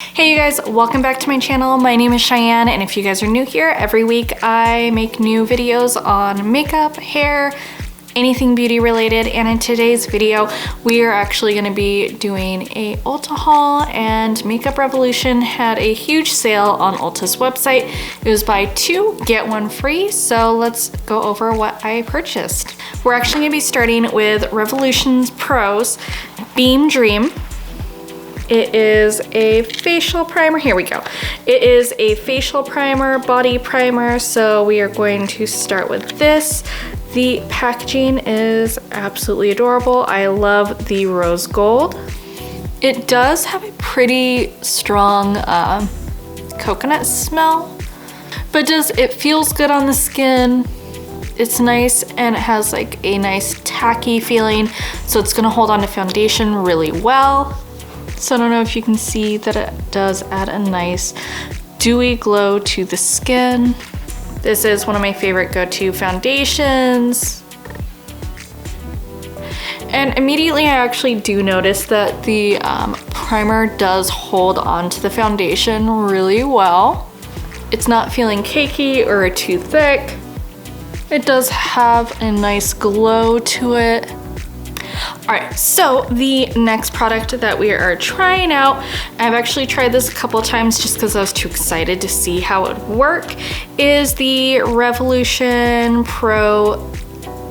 Hey you guys, welcome back to my channel. My name is Cheyenne, and if you guys are new here, every week I make new videos on makeup, hair, anything beauty related, and in today's video we are actually going to be doing a Ulta haul, and Makeup Revolution had a huge sale on Ulta's website. It was buy two, get one free, so let's go over what I purchased. We're actually going to be starting with Revolution's Pro's Beam Dream. It is a facial primer. Here we go. It is a facial primer, body primer. So we are going to start with this. The packaging is absolutely adorable. I love the rose gold. It does have a pretty strong coconut smell, but it feels good on the skin. It's nice, and it has like a nice tacky feeling. So it's gonna hold on to foundation really well. So I don't know if you can see that it does add a nice dewy glow to the skin. This is one of my favorite go-to foundations. And immediately I actually do notice that the primer does hold on to the foundation really well. It's not feeling cakey or too thick. It does have a nice glow to it. All right, so the next product that we are trying out, I've actually tried this a couple times just because I was too excited to see how it would work, is the Revolution Pro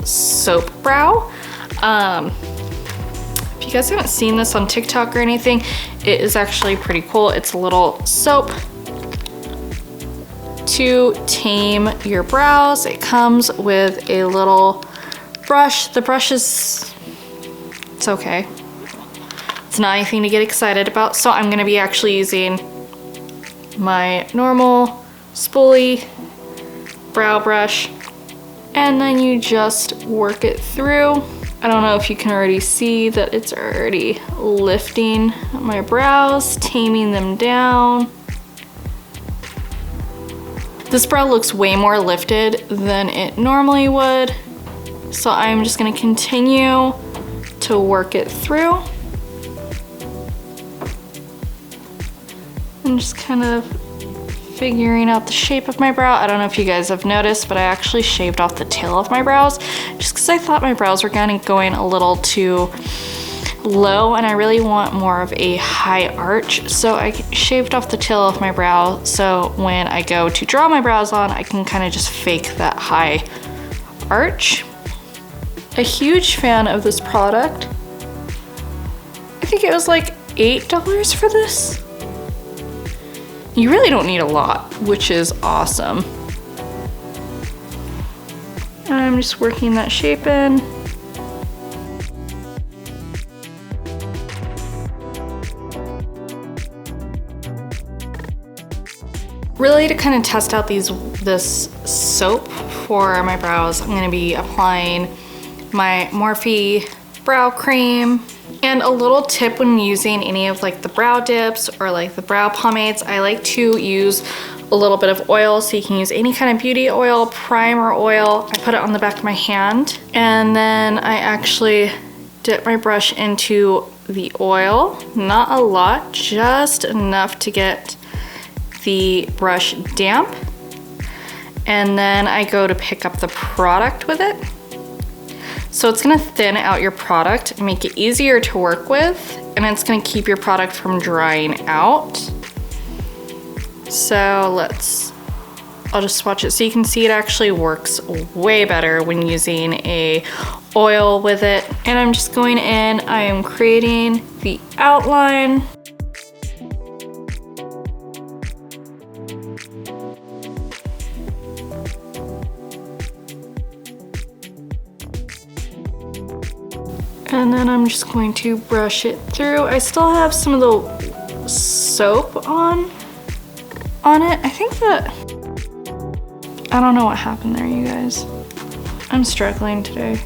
Soap Brow. If you guys haven't seen this on TikTok or anything, it is actually pretty cool. It's a little soap to tame your brows. It comes with a little brush. The brush is... it's okay. It's not anything to get excited about. So I'm gonna be actually using my normal spoolie brow brush, and then you just work it through. I don't know if you can already see that it's already lifting my brows, taming them down. This brow looks way more lifted than it normally would. So I'm just gonna continue to work it through. I'm just kind of figuring out the shape of my brow. I don't know if you guys have noticed, but I actually shaved off the tail of my brows just because I thought my brows were kind of going a little too low, and I really want more of a high arch. So I shaved off the tail of my brow, so when I go to draw my brows on, I can kind of just fake that high arch. A huge fan of this product. I think it was like $8 for this. You really don't need a lot, which is awesome. And I'm just working that shape in. Really, to kind of test out this soap for my brows, I'm gonna be applying my Morphe brow cream. And a little tip when using any of like the brow dips or like the brow pomades, I like to use a little bit of oil. So you can use any kind of beauty oil, primer oil. I put it on the back of my hand, and then I actually dip my brush into the oil. Not a lot, just enough to get the brush damp. And then I go to pick up the product with it. So it's gonna thin out your product, make it easier to work with, and it's gonna keep your product from drying out. So I'll just swatch it so you can see it actually works way better when using a oil with it. And I'm just going in, I am creating the outline. And then I'm just going to brush it through. I still have some of the soap on it. I think that, I don't know what happened there, you guys. I'm struggling today.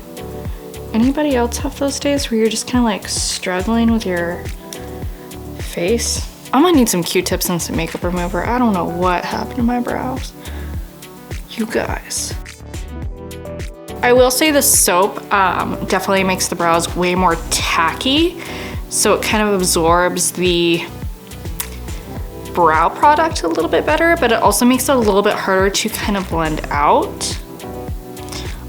Anybody else have those days where you're just kind of like struggling with your face? I'm gonna need some Q-tips and some makeup remover. I don't know what happened to my brows. You guys. I will say the soap definitely makes the brows way more tacky. So it kind of absorbs the brow product a little bit better, but it also makes it a little bit harder to kind of blend out.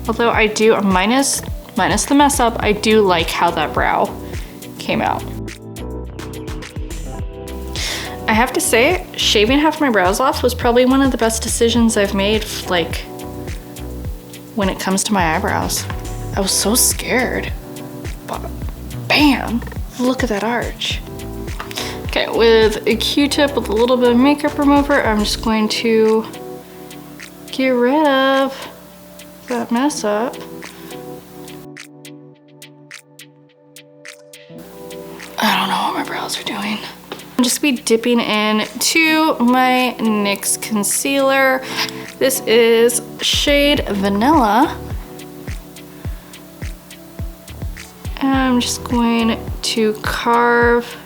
Although I do, minus the mess up, I do like how that brow came out. I have to say, shaving half my brows off was probably one of the best decisions I've made, like, when it comes to my eyebrows. I was so scared, but bam, look at that arch. Okay, with a Q-tip with a little bit of makeup remover, I'm just going to get rid of that mess up. I don't know what my brows are doing. I'm just gonna be dipping into my NYX concealer. This is shade Vanilla. And I'm just going to carve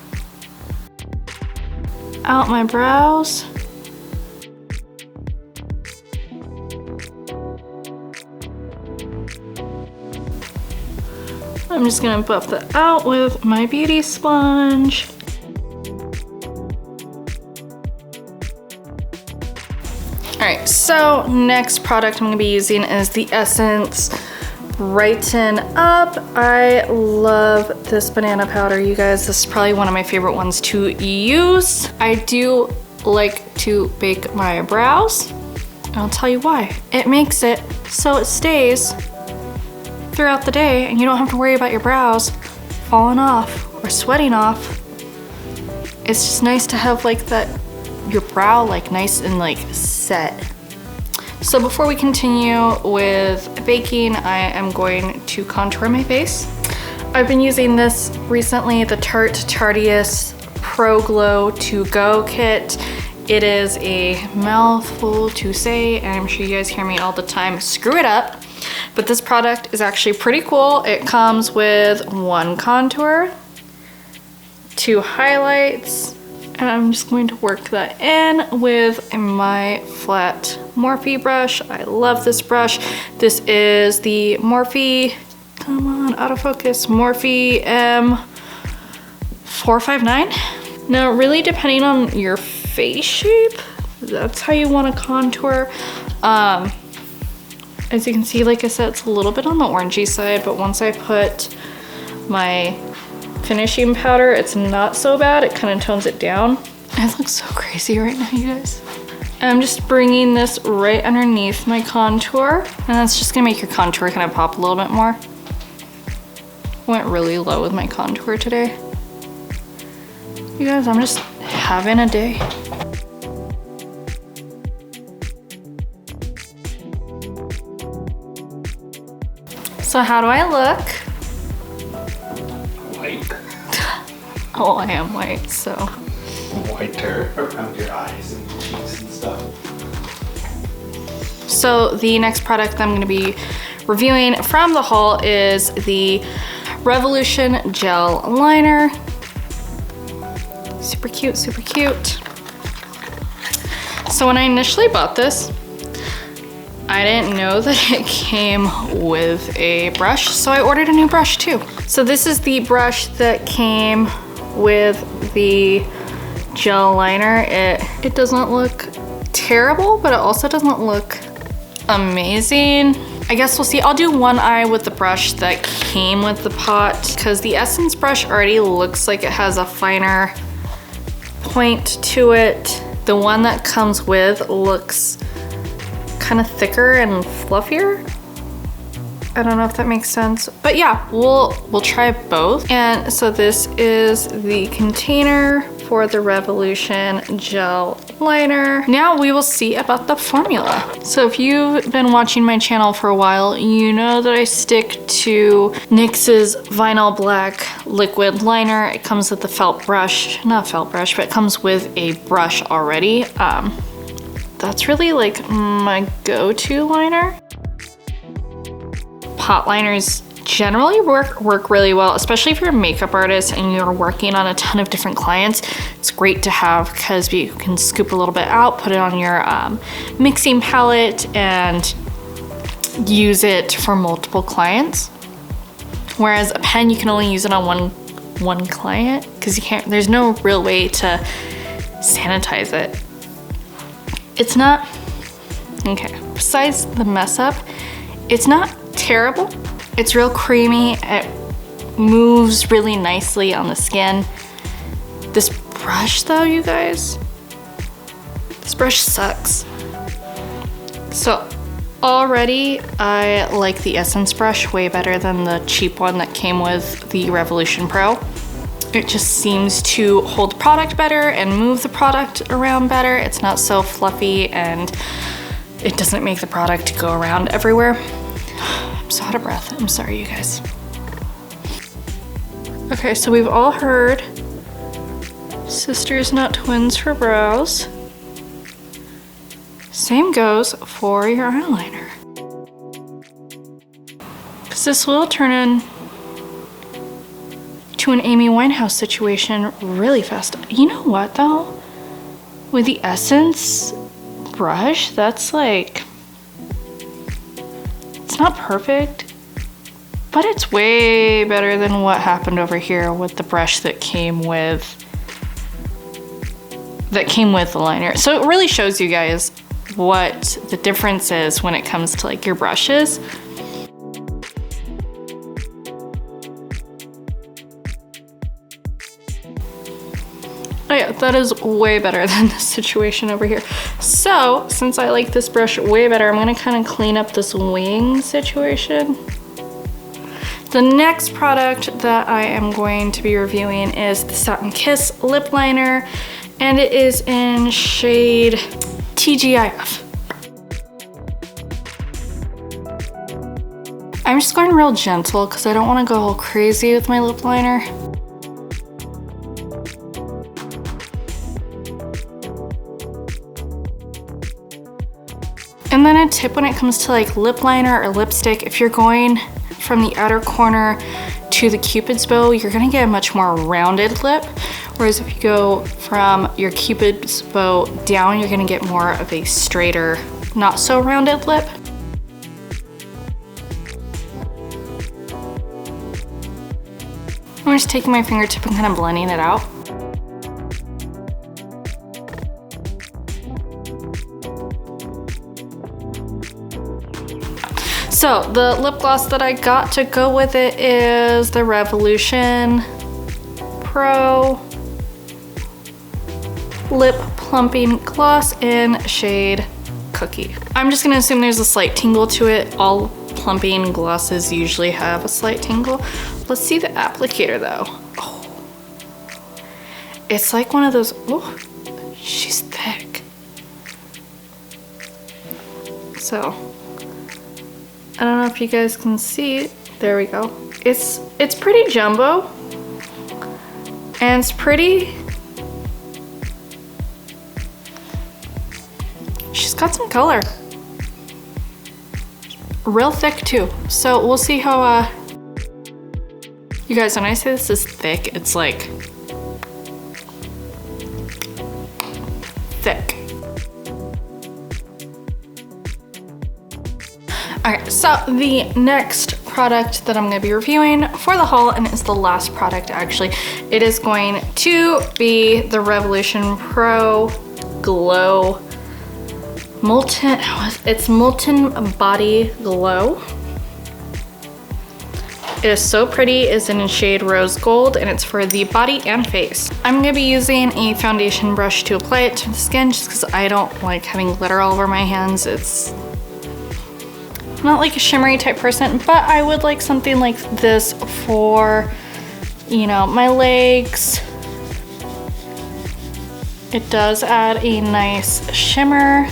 out my brows. I'm just gonna buff that out with my beauty sponge. All right, so next product I'm gonna be using is the Essence Brighten Up. I love this banana powder, you guys. This is probably one of my favorite ones to use. I do like to bake my brows, and I'll tell you why. It makes it so it stays throughout the day and you don't have to worry about your brows falling off or sweating off. It's just nice to have like that, your brow like nice and like set. So before we continue with baking, I am going to contour my face. I've been using this recently, the Tarte Tarteist Pro Glow To Go kit. It is a mouthful to say, and I'm sure you guys hear me all the time, screw it up. But this product is actually pretty cool. It comes with 1 contour, 2 highlights, and I'm just going to work that in with my flat Morphe brush. I love this brush. This is the Morphe, come on, autofocus, Morphe M459. Now, really depending on your face shape, that's how you want to contour. As you can see, like I said, it's a little bit on the orangey side, but once I put my finishing powder, it's not so bad. It kind of tones it down. I look so crazy right now, you guys. I'm just bringing this right underneath my contour, and that's just gonna make your contour kind of pop a little bit more. Went really low with my contour today. You guys, I'm just having a day. So how do I look? White. Oh, I am white, so. Whiter around your eyes and cheeks and stuff. So the next product I'm gonna be reviewing from the haul is the Revolution Gel Liner. Super cute, super cute. So when I initially bought this, I didn't know that it came with a brush, so I ordered a new brush too. So this is the brush that came with the gel liner. It doesn't look terrible, but it also doesn't look amazing. I guess we'll see. I'll do one eye with the brush that came with the pot, because the Essence brush already looks like it has a finer point to it. The one that comes with looks kind of thicker and fluffier. I don't know if that makes sense, but yeah, we'll try both. And so this is the container for the Revolution Gel Liner. Now we will see about the formula. So if you've been watching my channel for a while, you know that I stick to NYX's Vinyl Black Liquid Liner. It comes with the felt brush, not felt brush, but it comes with a brush already. That's really like my go-to liner. Pot liners generally work really well, especially if you're a makeup artist and you're working on a ton of different clients. It's great to have because you can scoop a little bit out, put it on your mixing palette, and use it for multiple clients. Whereas a pen, you can only use it on one client because you can't. There's no real way to sanitize it. It's not, okay, besides the mess up, it's not terrible. It's real creamy. It moves really nicely on the skin. This brush though, you guys, this brush sucks. So already I like the Essence brush way better than the cheap one that came with the Revolution Pro. It just seems to hold the product better and move the product around better. It's not so fluffy and it doesn't make the product go around everywhere. I'm so out of breath. I'm sorry, you guys. Okay, so we've all heard sisters, not twins for brows. Same goes for your eyeliner. Because this will turn in to an Amy Winehouse situation really fast. You know what though? With the Essence brush, that's like, it's not perfect, but it's way better than what happened over here with the brush that came with the liner. So it really shows you guys what the difference is when it comes to like your brushes. Oh yeah, that is way better than the situation over here. So since I like this brush way better, I'm gonna kind of clean up this wing situation. The next product that I am going to be reviewing is the Satin Kiss lip liner, and it is in shade TGIF. I'm just going real gentle because I don't want to go all crazy with my lip liner. And then a tip when it comes to like lip liner or lipstick, if you're going from the outer corner to the Cupid's bow, you're gonna get a much more rounded lip. Whereas if you go from your Cupid's bow down, you're gonna get more of a straighter, not so rounded lip. I'm just taking my fingertip and kind of blending it out. So the lip gloss that I got to go with it is the Revolution Pro Lip Plumping Gloss in shade Cookie. I'm just gonna assume there's a slight tingle to it. All plumping glosses usually have a slight tingle. Let's see the applicator though. Oh, it's like one of those, oh, she's thick. So, I don't know if you guys can see, there we go. It's pretty jumbo, and it's pretty, she's got some color. Real thick too. So we'll see how, you guys, when I say this is thick, it's like thick. Okay, so the next product that I'm gonna be reviewing for the haul, and it's the last product actually, it is going to be the Revolution Pro Glow Molten, it's Molten Body Glow. It is so pretty. It's in shade Rose Gold, and it's for the body and face. I'm gonna be using a foundation brush to apply it to the skin just because I don't like having glitter all over my hands. It's not like a shimmery type person, but I would like something like this for, you know, my legs. It does add a nice shimmer.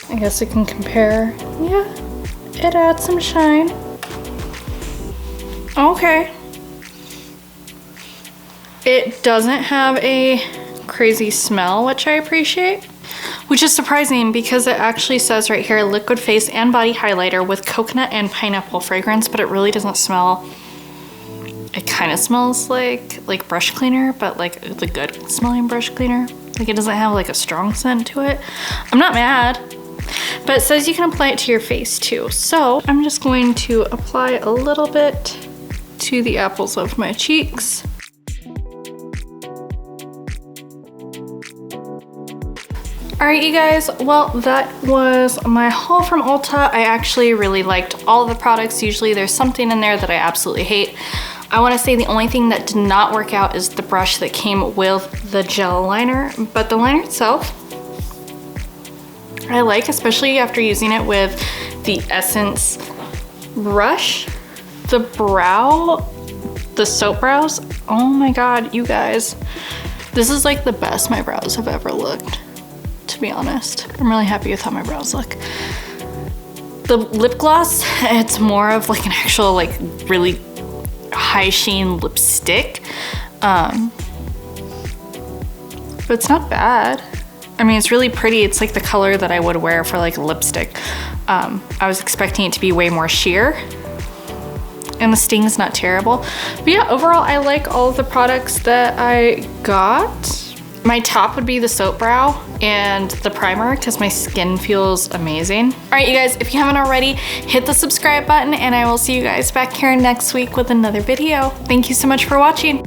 I guess I can compare. Yeah, it adds some shine. Okay. It doesn't have a crazy smell, which I appreciate. Which is surprising because it actually says right here, liquid face and body highlighter with coconut and pineapple fragrance, but it really doesn't smell. It kind of smells like brush cleaner, but like the good smelling brush cleaner. Like it doesn't have like a strong scent to it. I'm not mad, but it says you can apply it to your face too. So I'm just going to apply a little bit to the apples of my cheeks. All right, you guys, well, that was my haul from Ulta. I actually really liked all of the products. Usually there's something in there that I absolutely hate. I wanna say the only thing that did not work out is the brush that came with the gel liner, but the liner itself, I like, especially after using it with the Essence brush. The soap brows, oh my God, you guys. This is like the best my brows have ever looked, to be honest. I'm really happy with how my brows look. The lip gloss, it's more of like an actual like really high sheen lipstick. But it's not bad. I mean, it's really pretty. It's like the color that I would wear for like lipstick. I was expecting it to be way more sheer. And the sting's not terrible. But yeah, overall, I like all of the products that I got. My top would be the soap brow and the primer because my skin feels amazing. All right, you guys, if you haven't already, hit the subscribe button and I will see you guys back here next week with another video. Thank you so much for watching.